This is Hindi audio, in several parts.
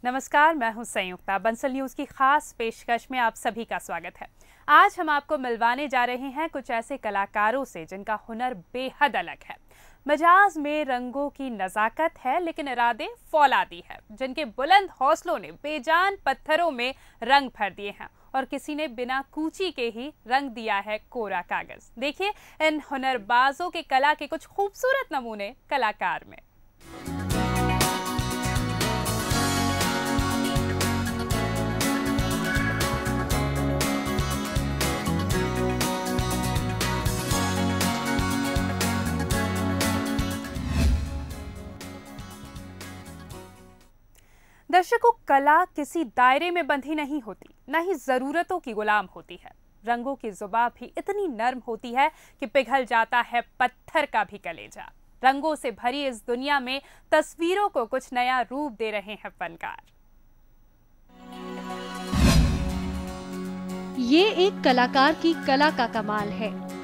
नमस्कार, मैं हूं संयुक्ता। बंसल न्यूज की खास पेशकश में आप सभी का स्वागत है। आज हम आपको मिलवाने जा रहे हैं कुछ ऐसे कलाकारों से जिनका हुनर बेहद अलग है। मिजाज में रंगों की नजाकत है लेकिन इरादे फौलादी है। जिनके बुलंद हौसलों ने बेजान पत्थरों में रंग भर दिए हैं और किसी ने बिना कूची के ही रंग दिया है कोरा कागज। देखिए इन हुनरबाजों के कला के कुछ खूबसूरत नमूने कलाकार में। दर्शकों, कला किसी दायरे में बंधी नहीं होती, न ही जरूरतों की गुलाम होती है। रंगों की जुबान भी इतनी नर्म होती है कि पिघल जाता है पत्थर का भी कलेजा। रंगों से भरी इस दुनिया में तस्वीरों को कुछ नया रूप दे रहे हैं फनकार। ये एक कलाकार की कला का कमाल है।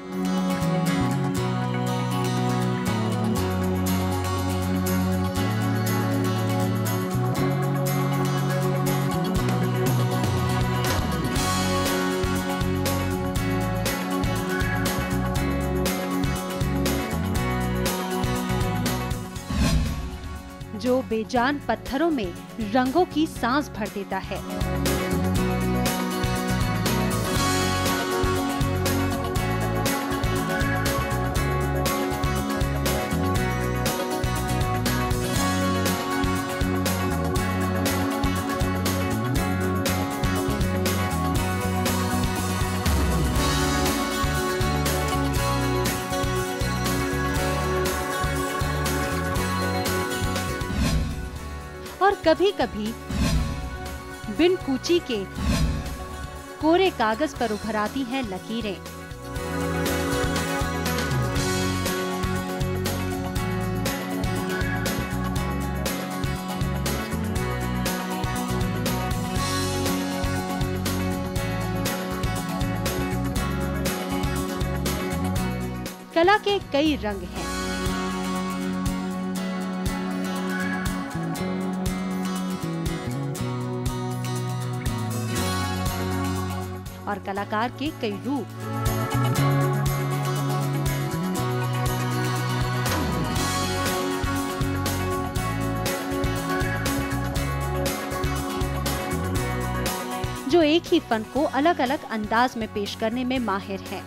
जो बेजान पत्थरों में रंगों की सांस भर देता है। और कभी-कभी बिन कूची के कोरे कागज पर उभर आती हैं लकीरें। कला के कई रंग हैं। और कलाकार के कई रूप। जो एक ही फन को अलग-अलग अंदाज में पेश करने में माहिर हैं।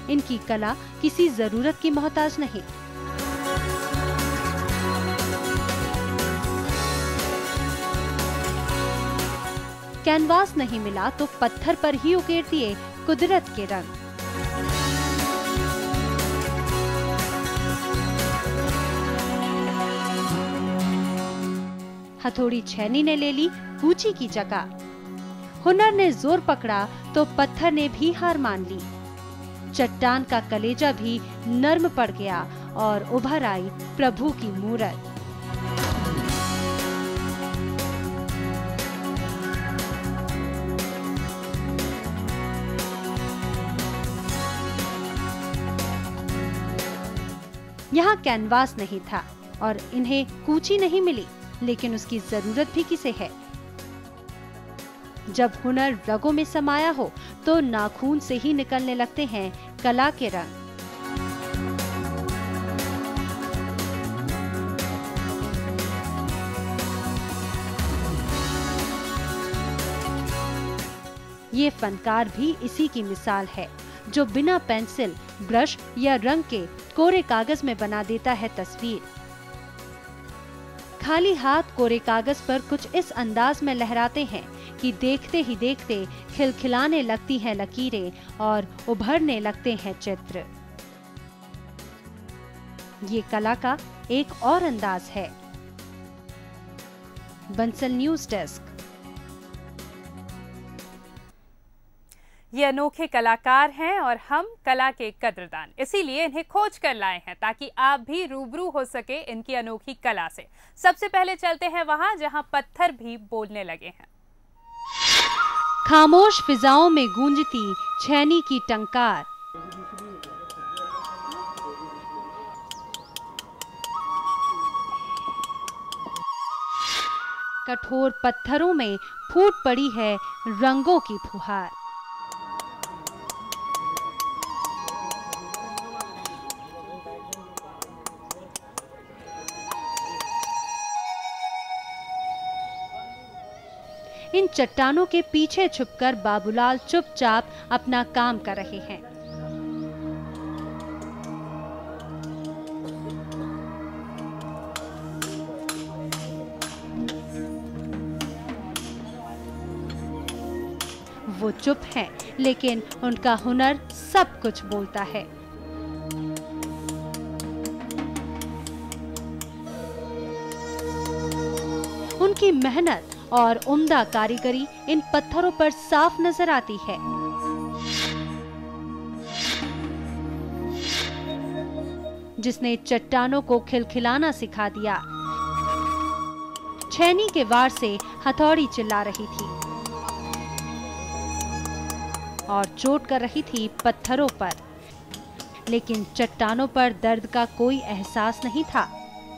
इनकी कला किसी जरूरत की मोहताज नहीं। कैनवास नहीं मिला तो पत्थर पर ही उकेर दिए कुदरत के रंग। हथौड़ी छैनी ने ले ली कूची की जगह। हुनर ने जोर पकड़ा तो पत्थर ने भी हार मान ली। चट्टान का कलेजा भी नर्म पड़ गया और उभर आई प्रभु की मूरत। यहाँ कैनवास नहीं था और इन्हें कूची नहीं मिली, लेकिन उसकी जरूरत भी किसे है। जब हुनर रगों में समाया हो तो नाखून से ही निकलने लगते हैं कला के रंग। ये फनकार भी इसी की मिसाल है, जो बिना पेंसिल, ब्रश या रंग के कोरे कागज में बना देता है तस्वीर। खाली हाथ कोरे कागज पर कुछ इस अंदाज में लहराते हैं कि देखते ही देखते खिलखिलाने लगती हैं लकीरें और उभरने लगते हैं चित्र। ये कला का एक और अंदाज है। Bansal news desk. ये अनोखे कलाकार हैं और हम कला के कद्रदान, इसीलिए इन्हें खोज कर लाए हैं ताकि आप भी रूबरू हो सके इनकी अनोखी कला से। सबसे पहले चलते हैं वहां जहां पत्थर भी बोलने लगे हैं। खामोश फिजाओं में गूंजती छैनी की टंकार। कठोर पत्थरों में फूट पड़ी है रंगों की फुहार। इन चट्टानों के पीछे छुपकर बाबूलाल चुपचाप अपना काम कर रहे हैं। वो चुप हैं, लेकिन उनका हुनर सब कुछ बोलता है। उनकी मेहनत और उम्दा कारीगरी इन पत्थरों पर साफ नजर आती है। जिसने चट्टानों को खिलखिलाना सिखा दिया। छैनी के वार से हथौड़ी चिल्ला रही थी और चोट कर रही थी पत्थरों पर, लेकिन चट्टानों पर दर्द का कोई एहसास नहीं था,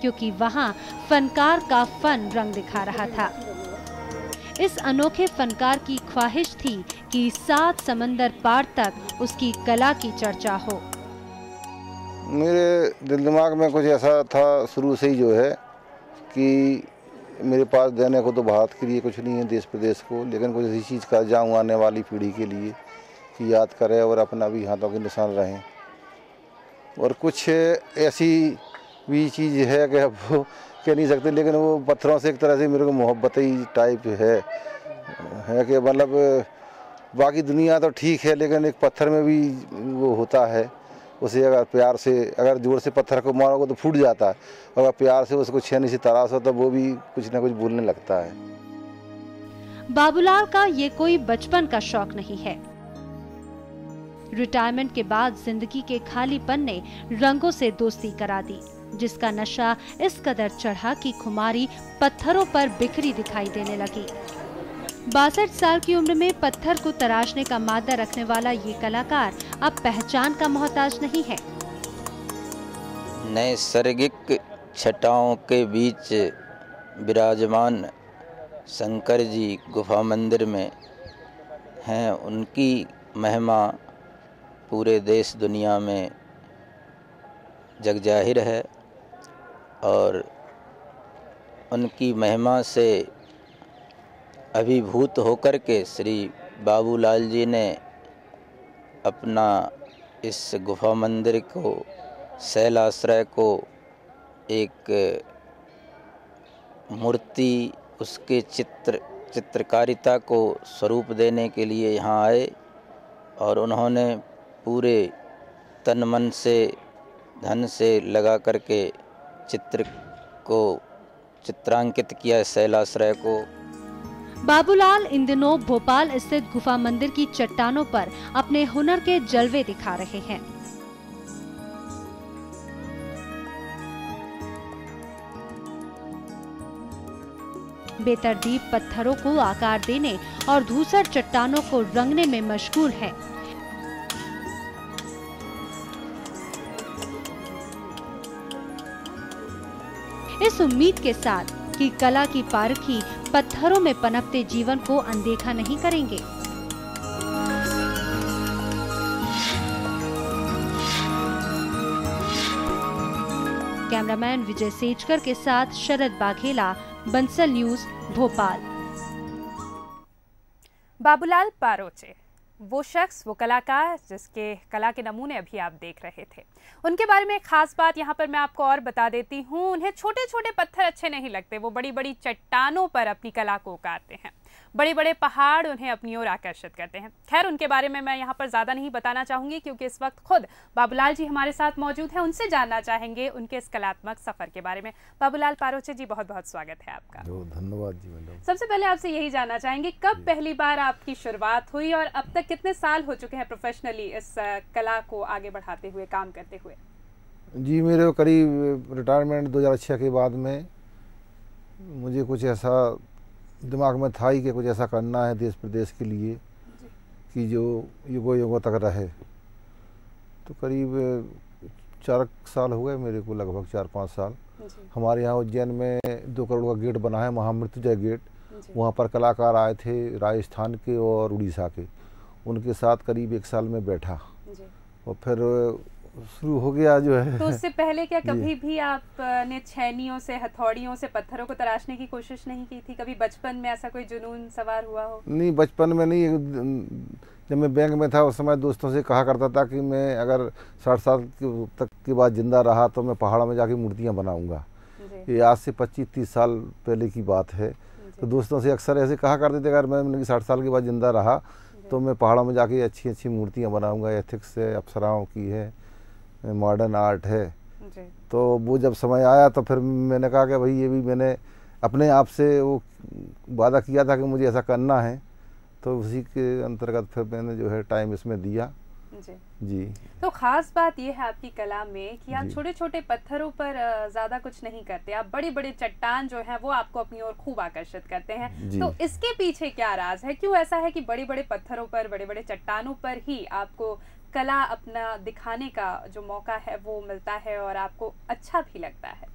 क्योंकि वहां फनकार का फन रंग दिखा रहा था। इस अनोखे फनकार की ख्वाहिश थी कि 7 समंदर पार तक उसकी कला की चर्चा हो। मेरे दिल दिमाग में कुछ ऐसा था शुरू से ही जो है कि मेरे पास देने को तो भारत के लिए कुछ नहीं है, देश प्रदेश को, लेकिन कुछ ऐसी चीज़ कर जाऊँ आने वाली पीढ़ी के लिए कि याद करें और अपना भी हाथों के निशान रहें। और कुछ ऐसी भी चीज़ है कि अब वो कह नहीं सकते, लेकिन वो पत्थरों से एक तरह से मेरे को मोहब्बत ही टाइप है कि मतलब बाकी दुनिया तो ठीक है, लेकिन एक पत्थर में भी वो होता है। उसे अगर प्यार से, अगर जोर से पत्थर को मारोगे तो फूट जाता है, अगर प्यार से उसको छेनी से तराशो तो वो भी कुछ ना कुछ बोलने लगता है। बाबूलाल का ये कोई बचपन का शौक नहीं है। रिटायरमेंट के बाद जिंदगी के खालीपन ने रंगों से दोस्ती करा दी, जिसका नशा इस कदर चढ़ा कि खुमारी पत्थरों पर बिखरी दिखाई देने लगी। 62 साल की उम्र में पत्थर को तराशने का मादा रखने वाला ये कलाकार अब पहचान का मोहताज नहीं है। नैसर्गिक छटाओं के बीच विराजमान शंकर जी गुफा मंदिर में हैं। उनकी महिमा पूरे देश दुनिया में जगजाहिर है और उनकी महिमा से अभिभूत होकर के श्री बाबूलाल जी ने अपना इस गुफा मंदिर को, शैलाश्रय को एक मूर्ति, उसके चित्रकारिता को स्वरूप देने के लिए यहाँ आए और उन्होंने पूरे तन मन से, धन से लगा करके चित्र को चित्रांकित किया, शैलाश्रय को। बाबूलाल इन दिनों भोपाल स्थित गुफा मंदिर की चट्टानों पर अपने हुनर के जलवे दिखा रहे हैं। बेतरतीब पत्थरों को आकार देने और धूसर चट्टानों को रंगने में मशगूल है। इस उम्मीद के साथ कि कला की पारखी पत्थरों में पनपते जीवन को अनदेखा नहीं करेंगे। कैमरामैन विजय सेजकर के साथ शरद बाघेला, बंसल न्यूज, भोपाल। बाबूलाल पारोचे, वो शख्स, वो कलाकार जिसके कला के नमूने अभी आप देख रहे थे। उनके बारे में एक खास बात यहाँ पर मैं आपको और बता देती हूँ। उन्हें छोटे छोटे पत्थर अच्छे नहीं लगते, वो बड़ी बड़ी चट्टानों पर अपनी कला को उतारते हैं। बड़े बड़े पहाड़ उन्हें अपनी ओर आकर्षित करते हैं। खैर, उनके बारे में मैं यहाँ पर ज़्यादा नहीं बताना चाहूँगी, क्योंकि इस वक्त खुद बाबूलाल जी हमारे साथ मौजूद हैं। उनसे जानना चाहेंगे उनके इस कलात्मक सफ़र के बारे में। बाबूलाल पारोचे जी, बहुत बहुत स्वागत है आपका। धन्यवाद जी मैडम। सबसे पहले आपसे यही जानना चाहेंगे, कब पहली बार आपकी शुरुआत हुई और अब तक कितने साल हो चुके हैं प्रोफेशनली इस कला को आगे बढ़ाते हुए, काम करते हुए? जी, मेरे करीब रिटायरमेंट 2006 के बाद में मुझे कुछ ऐसा दिमाग में था ही कि कुछ ऐसा करना है देश प्रदेश के लिए कि जो युगों युगों तक रहे। तो करीब 4 साल हो गए मेरे को, लगभग 4-5 साल। हमारे यहाँ उज्जैन में 2 करोड़ का गेट बना है, महामृत्युंजय गेट। वहाँ पर कलाकार आए थे राजस्थान के और उड़ीसा के, उनके साथ करीब 1 साल में बैठा और फिर शुरू हो गया जो है। तो उससे पहले क्या कभी भी आपने छैनियों से, हथौड़ियों से पत्थरों को तराशने की कोशिश नहीं की थी? कभी बचपन में ऐसा कोई जुनून सवार हुआ हो? नहीं, बचपन में नहीं। जब मैं बैंक में था उस समय दोस्तों से कहा करता था कि मैं अगर 60 साल तक के बाद जिंदा रहा तो मैं पहाड़ में जाके मूर्तियाँ बनाऊंगा। ये आज से 25-30 साल पहले की बात है। तो दोस्तों से अक्सर ऐसे कहा करते थे अगर मैं 60 साल के बाद जिंदा रहा तो मैं पहाड़ों में जाके अच्छी अच्छी मूर्तियाँ बनाऊंगा। एथिक्स है, अप्सराओं की है, मॉडर्न आर्ट है। तो वो जब समय आया तो फिर मैंने कहा कि भाई ये भी मैंने अपने आप से वो वादा किया था कि मुझे ऐसा करना है, तो उसी के अंतर्गत फिर मैंने जो है टाइम इसमें दिया। जी। तो खास बात ये है आपकी कला में कि आप छोटे छोटे पत्थरों पर ज्यादा कुछ नहीं करते, आप बड़ी बड़ी चट्टान जो है वो आपको अपनी ओर खूब आकर्षित करते हैं। तो इसके पीछे क्या राज है? क्यों ऐसा है कि बड़े बड़े पत्थरों पर, बड़े बड़े चट्टानों पर ही आपको कला अपना दिखाने का जो मौका है वो मिलता है और आपको अच्छा भी लगता है?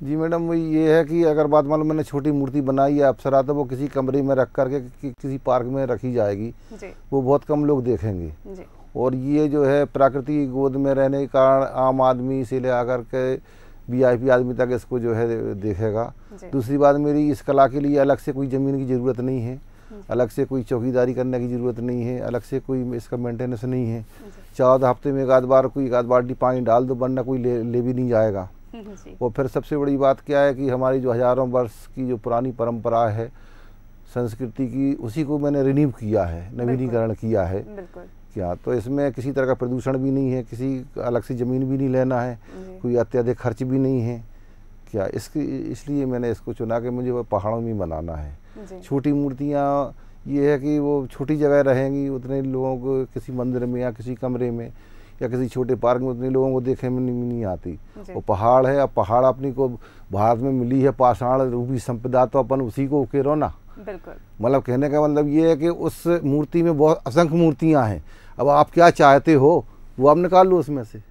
जी मैडम, वही ये है कि अगर बात मान लो मैंने छोटी मूर्ति बनाई है अप्सरा, तो वो किसी कमरे में रख करके किसी पार्क में रखी जाएगी, वो बहुत कम लोग देखेंगे। और ये जो है प्रकृति की गोद में रहने के कारण आम आदमी से ले आकर के VIP आदमी तक इसको जो है देखेगा। दूसरी बात, मेरी इस कला के लिए अलग से कोई ज़मीन की ज़रूरत नहीं है, अलग से कोई चौकीदारी करने की ज़रूरत नहीं है, अलग से कोई इसका मेंटेनेंस नहीं है। 4 हफ्ते में एक आध बाल्टी पानी डाल दो, वरना कोई ले भी नहीं जाएगा। और फिर सबसे बड़ी बात क्या है कि हमारी जो हज़ारों वर्ष की जो पुरानी परंपरा है संस्कृति की, उसी को मैंने रिन्यू किया है, नवीनीकरण किया है क्या। तो इसमें किसी तरह का प्रदूषण भी नहीं है, किसी अलग से ज़मीन भी नहीं लेना है, कोई अत्यधिक खर्च भी नहीं है क्या। इसलिए मैंने इसको चुना कि मुझे वो पहाड़ों में बनाना है। छोटी मूर्तियाँ ये है कि वो छोटी जगह रहेंगी, उतने लोगों को किसी मंदिर में या किसी कमरे में या किसी छोटे पार्क में उतने लोगों को देखने में नहीं आती। वो पहाड़ है, अब पहाड़ अपनी को भारत में मिली है पाषाण रूपी संपदा, तो अपन उसी को उकेरो ना। मतलब कहने का मतलब ये है कि उस मूर्ति में बहुत असंख्य मूर्तियाँ हैं, अब आप क्या चाहते हो वो आप निकाल लो उसमें से।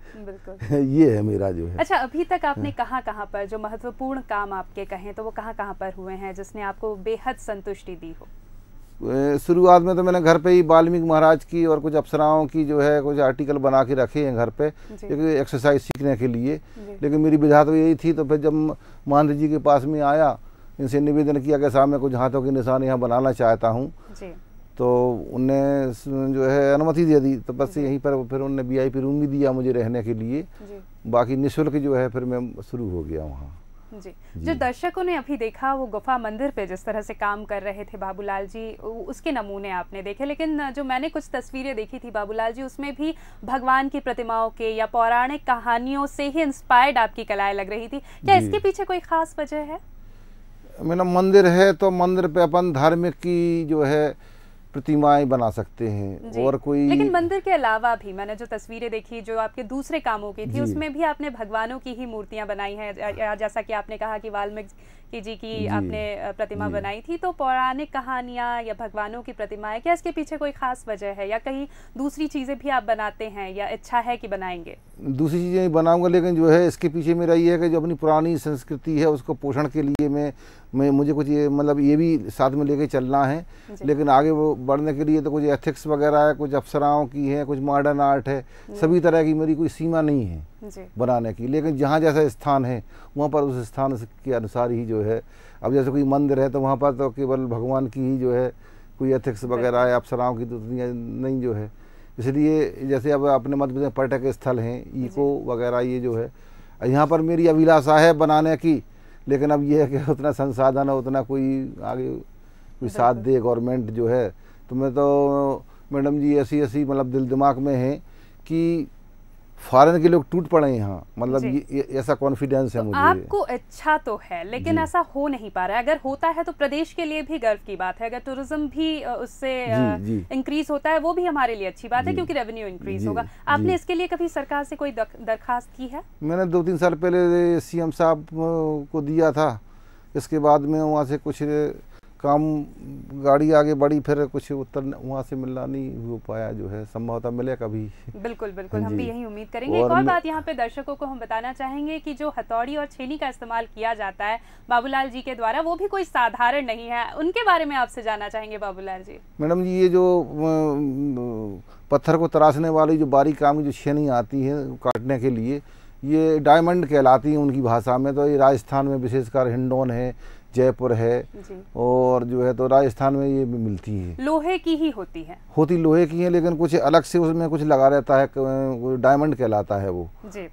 ये है मेरा जो है। अच्छा, अभी तक आपने कहाँ पर जो महत्वपूर्ण काम आपके कहें तो वो कहाँ पर हुए हैं जिसने आपको बेहद संतुष्टि दी हो? शुरुआत में तो मैंने घर पे ही वाल्मीकि महाराज की और कुछ अप्सराओं की जो है कुछ आर्टिकल बना के रखे हैं घर पे, एक्सरसाइज सीखने के लिए। लेकिन मेरी विधा तो यही थी। तो फिर जब महंत जी के पास में आया, इनसे निवेदन किया कि साहब मैं कुछ हाथों के निशान यहाँ बनाना चाहता हूँ, तो उनने जो है अनुमति दे दी। तो बस यहीं पर फिर उनने VIP रूम भी दिया मुझे रहने के लिए, बाकी निःशुल्क जो है फिर मैं शुरू हो गया वहाँ। जी। जो दर्शकों ने अभी देखा वो गुफा मंदिर पे जिस तरह से काम कर रहे थे बाबूलाल जी, उसके नमूने आपने देखे, लेकिन जो मैंने कुछ तस्वीरें देखी थी बाबूलाल जी, उसमें भी भगवान की प्रतिमाओं के या पौराणिक कहानियों से ही इंस्पायर्ड आपकी कलाएं लग रही थी। क्या इसके पीछे कोई खास वजह है? मेरा मंदिर है तो मंदिर पे अपन धार्मिक की जो है प्रतिमाएं बना सकते हैं और कोई, लेकिन मंदिर के अलावा भी मैंने जो तस्वीरें देखी जो आपके दूसरे कामों की थी उसमें भी आपने भगवानों की ही मूर्तियां बनाई हैं। जैसा कि आपने कहा कि वाल्मीकि जी की आपने प्रतिमा बनाई थी, तो पौराणिक कहानियां या भगवानों की प्रतिमाएं, क्या इसके पीछे कोई खास वजह है या कहीं दूसरी चीजें भी आप बनाते हैं या इच्छा है कि बनाएंगे? दूसरी चीजें बनाऊंगा, लेकिन जो है इसके पीछे मेरा ये है कि जो अपनी पुरानी संस्कृति है उसको पोषण के लिए मैं मुझे कुछ ये मतलब ये भी साथ में लेके चलना है। लेकिन आगे वो बढ़ने के लिए तो कुछ एथिक्स वगैरह है, कुछ अप्सराओं की है, कुछ मॉडर्न आर्ट है, सभी तरह की मेरी कोई सीमा नहीं है बनाने की। लेकिन जहाँ जैसा स्थान है वहाँ पर उस स्थान के अनुसार ही जो है, अब जैसे कोई मंदिर है तो वहाँ पर तो केवल भगवान की ही जो है कोई एथिक्स वगैरह है, अप्सराओं की तो नहीं जो है। इसलिए जैसे अब अपने मध्य प्रदेश पर्यटक स्थल हैं, इको वगैरह, ये जो है यहाँ पर मेरी अभिलाषा है बनाने की। लेकिन अब ये है कि उतना संसाधन है, उतना कोई आगे कोई साथ दे गवर्नमेंट जो है। तो मैं तो मैडम जी ऐसी मतलब दिल दिमाग में है कि फॉरेन के लोग टूट पड़े यहाँ, मतलब ये ऐसा कॉन्फिडेंस है मुझे। आपको इच्छा तो है लेकिन ऐसा हो नहीं पा रहा है। अगर होता है तो प्रदेश के लिए भी गर्व की बात है, अगर टूरिज्म भी उससे इंक्रीज होता है वो भी हमारे लिए अच्छी बात है, क्योंकि रेवेन्यू इंक्रीज होगा। आपने इसके लिए कभी सरकार से कोई दरखास्त की है? मैंने 2-3 साल पहले CM साहब को दिया था। इसके बाद में वहाँ से कुछ काम गाड़ी आगे बढ़ी, फिर कुछ उत्तर वहाँ से मिलना नहीं हो पाया, जो है संभवतः मिले कभी। बिल्कुल बिल्कुल, हम भी यही उम्मीद करेंगे। एक और बात यहाँ पे दर्शकों को हम बताना चाहेंगे कि जो हथौड़ी और छेनी का इस्तेमाल किया जाता है बाबूलाल जी के द्वारा, वो भी कोई साधारण नहीं है। उनके बारे में आपसे जानना चाहेंगे बाबूलाल जी। मैडम जी, ये जो पत्थर को तराशने वाली जो बारीक काम की जो छेनी आती है काटने के लिए, ये डायमंड कहलाती है उनकी भाषा में। तो ये राजस्थान में विशेषकर हिंडौन है, जयपुर है, और जो है तो राजस्थान में ये मिलती है। लोहे की ही होती है, लोहे की है, लेकिन कुछ अलग से उसमें कुछ लगा रहता है, डायमंड कहलाता है वो।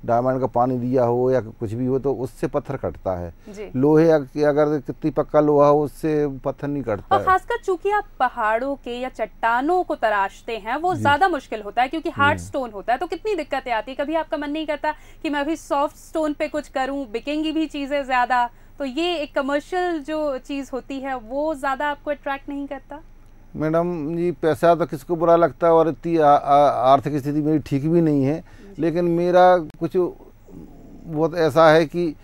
डायमंड का पानी दिया हो या कुछ भी हो तो उससे पत्थर कटता है। लोहे अगर कितनी पक्का लोहा हो उससे पत्थर नहीं कटता है। खासकर चूंकि आप पहाड़ों के या चट्टानों को तराशते हैं, वो ज्यादा मुश्किल होता है क्योंकि हार्ड स्टोन होता है। तो कितनी दिक्कतें आती है? कभी आपका मन नहीं करता कि मैं भी सॉफ्ट स्टोन पे कुछ करूं, बिकेंगी भी चीजें ज्यादा, तो ये एक कमर्शियल जो चीज होती है वो ज्यादा आपको अट्रैक्ट नहीं करता? मैडम जी, पैसा तो किसको बुरा लगता है, और इतनी आर्थिक स्थिति मेरी ठीक भी नहीं है, लेकिन मेरा कुछ बहुत ऐसा है कि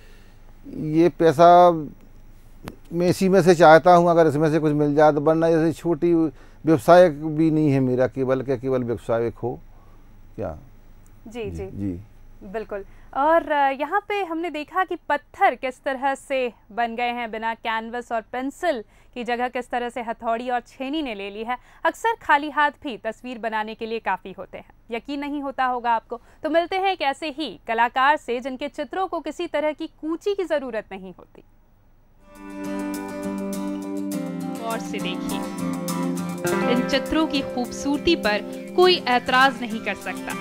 ये पैसा मैं इसी में से चाहता हूँ, अगर इसमें से कुछ मिल जाए तो, वरना जैसे छोटी व्यवसायिक भी नहीं है मेरा, केवल व्यवसायिक हो क्या। जी जी जी बिल्कुल। और यहाँ पे हमने देखा कि पत्थर किस तरह से बन गए हैं, बिना कैनवस और पेंसिल की जगह किस तरह से हथौड़ी और छेनी ने ले ली है। अक्सर खाली हाथ भी तस्वीर बनाने के लिए काफ़ी होते हैं, यकीन नहीं होता होगा आपको। तो मिलते हैं एक ऐसे ही कलाकार से जिनके चित्रों को किसी तरह की कूची की ज़रूरत नहीं होती। और से देखिए, इन चित्रों की खूबसूरती पर कोई ऐतराज नहीं कर सकता,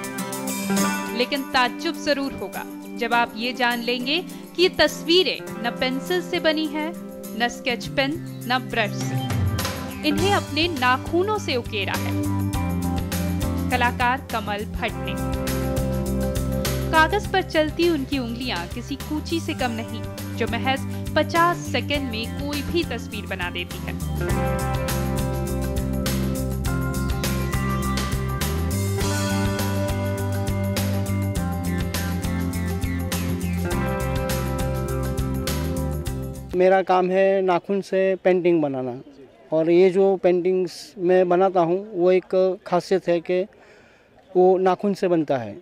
लेकिन ताज्जुब जरूर होगा जब आप ये जान लेंगे कि ये तस्वीरें न पेंसिल से बनी हैं, न स्केच पेन, न ब्रश से। इन्हें अपने नाखूनों से उकेरा है कलाकार कमल भट्ट ने। कागज पर चलती उनकी उंगलियां किसी कूची से कम नहीं, जो महज 50 सेकंड में कोई भी तस्वीर बना देती है। मेरा काम है नाखून से पेंटिंग बनाना, और ये जो पेंटिंग्स मैं बनाता हूँ वो एक खासियत है कि वो नाखून से बनता है,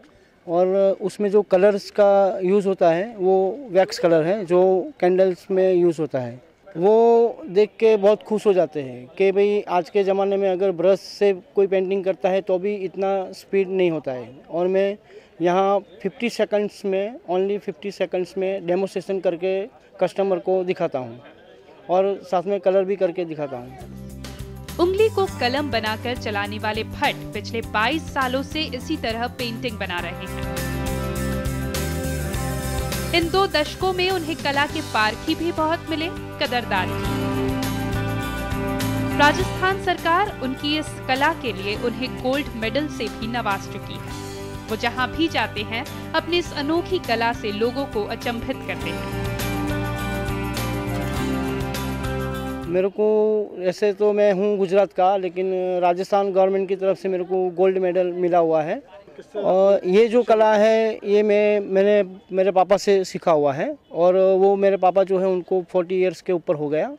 और उसमें जो कलर्स का यूज़ होता है वो वैक्स कलर है जो कैंडल्स में यूज़ होता है। वो देख के बहुत खुश हो जाते हैं कि भाई आज के ज़माने में अगर ब्रश से कोई पेंटिंग करता है तो भी इतना स्पीड नहीं होता है। और मैं यहाँ 50 सेकंड्स में, ओनली 50 सेकंड्स में डेमोस्ट्रेशन करके कस्टमर को दिखाता हूँ, और साथ में कलर भी करके दिखाता हूँ। उंगली को कलम बनाकर चलाने वाले भट्ट पिछले 22 सालों से इसी तरह पेंटिंग बना रहे हैं। इन 2 दशकों में उन्हें कला के पारखी भी बहुत मिले, कदरदान भी। राजस्थान सरकार उनकी इस कला के लिए उन्हें गोल्ड मेडल से भी नवाज चुकी है। वो जहां भी जाते हैं अपनी इस अनोखी कला से लोगों को अचंभित करते हैं। मेरे को ऐसे तो मैं हूँ गुजरात का, लेकिन राजस्थान गवर्नमेंट की तरफ से मेरे को गोल्ड मेडल मिला हुआ है। और ये जो कला है ये मैंने मेरे पापा से सीखा हुआ है, और वो मेरे पापा जो है उनको 40 इयर्स के ऊपर हो गया,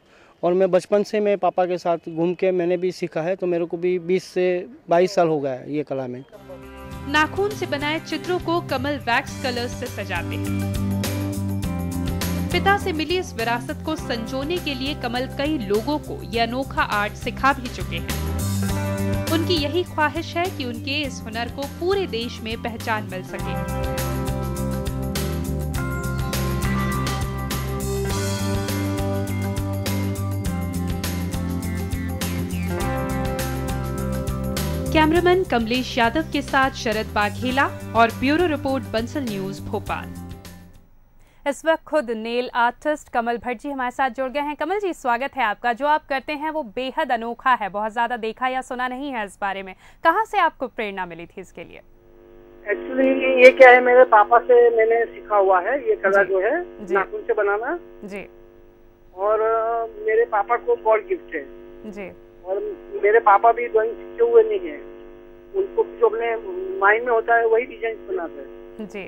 और मैं बचपन से मैं पापा के साथ घूम के मैंने भी सीखा है, तो मेरे को भी 20 से 22 साल हो गया है ये कला में। नाखून से बनाए चित्रों को कमल वैक्स कलर्स से सजाते हैं। पिता से मिली इस विरासत को संजोने के लिए कमल कई लोगों को यह अनोखा आर्ट सिखा भी चुके हैं। उनकी यही ख्वाहिश है कि उनके इस हुनर को पूरे देश में पहचान मिल सके। कैमरामैन कमलेश यादव के साथ शरद बाघेला और bureau report Bansal news Bhopal. इस वक्त खुद नेल आर्टिस्ट कमल भट्ट जी हमारे साथ जुड़ गए हैं। कमल जी, स्वागत है आपका। जो आप करते हैं वो बेहद अनोखा है, बहुत ज्यादा देखा या सुना नहीं है इस बारे में। कहाँ से आपको प्रेरणा मिली थी इसके लिए? एक्चुअली ये क्या है, मेरे पापा से मैंने सीखा हुआ है ये कला जो है नाखून से बनाना जी। और मेरे पापा को गॉड गिफ्ट है जी। और मेरे पापा भी ड्राइंग सीखे हुए नहीं है, उनको जो अपने माइंड में होता है वही डिजाइन बनाते हैं जी।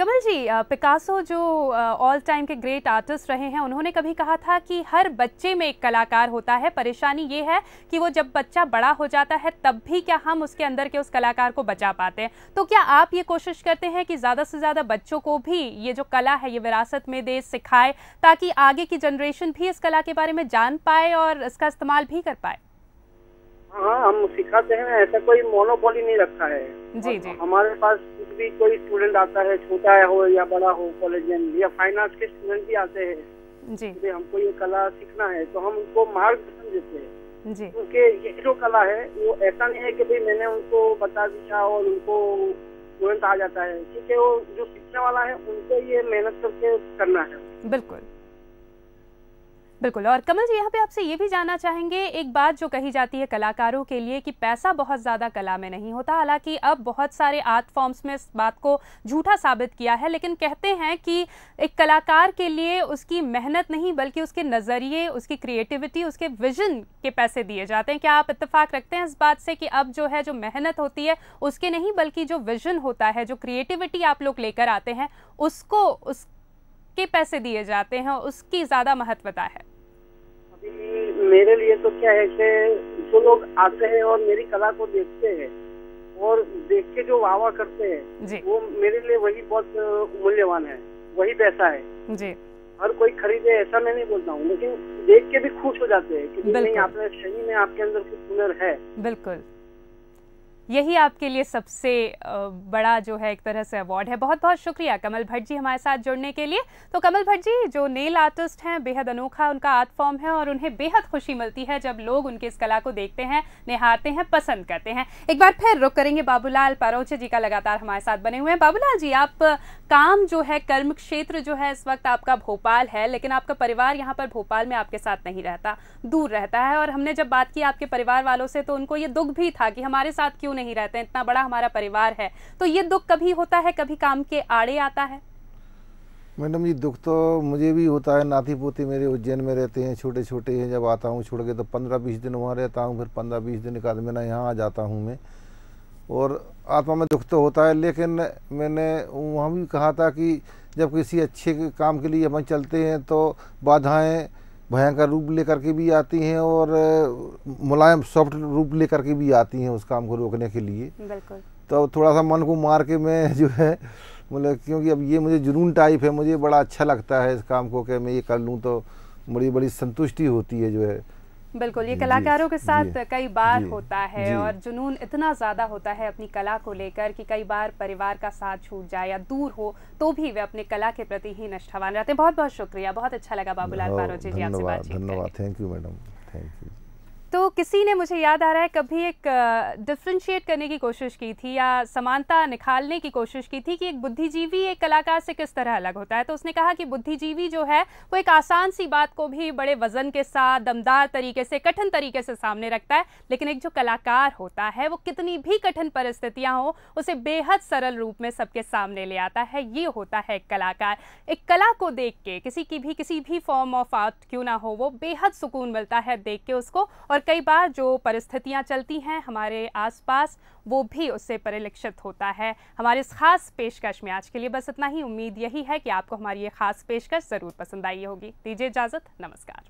कमल जी, पिकासो जो ऑल टाइम के ग्रेट आर्टिस्ट रहे हैं, उन्होंने कभी कहा था कि हर बच्चे में एक कलाकार होता है, परेशानी ये है कि वो जब बच्चा बड़ा हो जाता है तब भी क्या हम उसके अंदर के उस कलाकार को बचा पाते हैं। तो क्या आप ये कोशिश करते हैं कि ज़्यादा से ज़्यादा बच्चों को भी ये जो कला है ये विरासत में दे, सिखाए, ताकि आगे की जनरेशन भी इस कला के बारे में जान पाए और इसका इस्तेमाल भी कर पाए? हाँ, हम सिखाते हैं, ऐसा कोई मोनोपोली नहीं रखा है। जी जी। हमारे पास कुछ भी कोई स्टूडेंट आता है, छोटा हो या बड़ा हो, कॉलेजियन या फाइन आर्ट्स के स्टूडेंट भी आते हैं जी, कि हमको ये कला सीखना है, तो हम उनको मार्गदर्शन देते हैं जी। क्योंकि ये जो कला है वो ऐसा नहीं है कि भाई मैंने उनको बता दिया और उनको तुरंत आ जाता है, क्योंकि वो जो सीखने वाला है उनको ये मेहनत करके करना है। बिल्कुल बिल्कुल। और कमल जी, यहाँ पे आपसे ये भी जानना चाहेंगे, एक बात जो कही जाती है कलाकारों के लिए कि पैसा बहुत ज़्यादा कला में नहीं होता, हालांकि अब बहुत सारे आर्ट फॉर्म्स में इस बात को झूठा साबित किया है, लेकिन कहते हैं कि एक कलाकार के लिए उसकी मेहनत नहीं बल्कि उसके नज़रिए, उसकी क्रिएटिविटी, उसके विजन के पैसे दिए जाते हैं। क्या आप इत्तेफाक रखते हैं इस बात से कि अब जो है जो मेहनत होती है उसके नहीं बल्कि जो विजन होता है, जो क्रिएटिविटी आप लोग लेकर आते हैं, उसको उसके पैसे दिए जाते हैं, उसकी ज़्यादा महत्वता है? मेरे लिए तो क्या है कि जो लोग आते हैं और मेरी कला को देखते हैं और देख के जो वाह वाह करते हैं, वो मेरे लिए वही बहुत मूल्यवान है, वही पैसा है जी। हर कोई खरीदे ऐसा मैं नहीं बोलता हूँ, लेकिन देख के भी खुश हो जाते हैं कि नहीं, आपने सही में आपके अंदर कुछ हुनर है। बिल्कुल, यही आपके लिए सबसे बड़ा जो है एक तरह से अवार्ड है। बहुत बहुत शुक्रिया कमल भट्ट जी हमारे साथ जुड़ने के लिए। तो कमल भट्ट जी जो नेल आर्टिस्ट हैं, बेहद अनोखा उनका आर्ट फॉर्म है और उन्हें बेहद खुशी मिलती है जब लोग उनके इस कला को देखते हैं, निहारते हैं, पसंद करते हैं। एक बार फिर रुक करेंगे बाबूलाल पारोचे जी का, लगातार हमारे साथ बने हुए हैं। बाबूलाल जी, आप काम जो है, कर्म क्षेत्र जो है इस वक्त आपका भोपाल है, लेकिन आपका परिवार यहाँ पर भोपाल में आपके साथ नहीं रहता, दूर रहता है। और हमने जब बात की आपके परिवार वालों से तो उनको ये दुख भी था कि हमारे साथ क्यों नहीं रहते हैं, इतना बड़ा हमारा परिवार है। तो ये दुख कभी होता है, कभी काम के आड़े आता है? मैडम जी, दुख तो मुझे भी होता है। नाती पोती मेरे उज्जैन में रहते हैं, छोटे छोटे हैं। जब आता हूँ छोड़ के तो 15-20 दिन वहाँ रहता हूँ, फिर 15-20 दिन के बाद मैं यहाँ आ जाता हूँ मैं, और आत्मा में दुख तो होता है। लेकिन मैंने वहाँ भी कहा था कि जब किसी अच्छे काम के लिए हम चलते हैं तो बाधाएं भयंकर रूप लेकर के भी आती हैं और मुलायम सॉफ्ट रूप लेकर के भी आती हैं उस काम को रोकने के लिए। बिल्कुल। तो थोड़ा सा मन को मार के मैं जो है मतलब, क्योंकि अब ये मुझे जुनून टाइप है, मुझे बड़ा अच्छा लगता है इस काम को कि मैं ये कर लूँ तो बड़ी बड़ी संतुष्टि होती है जो है। बिल्कुल, ये कलाकारों के साथ कई बार होता है और जुनून इतना ज़्यादा होता है अपनी कला को लेकर कि कई बार परिवार का साथ छूट जाए या दूर हो तो भी वे अपने कला के प्रति ही निष्ठावान रहते हैं। बहुत बहुत शुक्रिया, बहुत अच्छा लगा बाबूलाल पारोचे जी आपसे बातचीत करके। धन्यवाद, thank you madam, thank you. तो किसी ने, मुझे याद आ रहा है, कभी एक डिफ्रेंशिएट करने की कोशिश की थी या समानता निकालने की कोशिश की थी कि एक बुद्धिजीवी एक कलाकार से किस तरह अलग होता है। तो उसने कहा कि बुद्धिजीवी जो है वो एक आसान सी बात को भी बड़े वजन के साथ, दमदार तरीके से, कठिन तरीके से सामने रखता है, लेकिन एक जो कलाकार होता है वो कितनी भी कठिन परिस्थितियां हो उसे बेहद सरल रूप में सबके सामने ले आता है। ये होता है एक कलाकार। एक कला को देख के, किसी भी फॉर्म ऑफ आर्ट क्यों ना हो, वो बेहद सुकून मिलता है देख के उसको, और कई बार जो परिस्थितियां चलती हैं हमारे आसपास वो भी उससे परिलक्षित होता है। हमारे इस खास पेशकश में आज के लिए बस इतना ही। उम्मीद यही है कि आपको हमारी ये खास पेशकश जरूर पसंद आई होगी। दीजिए इजाजत, नमस्कार।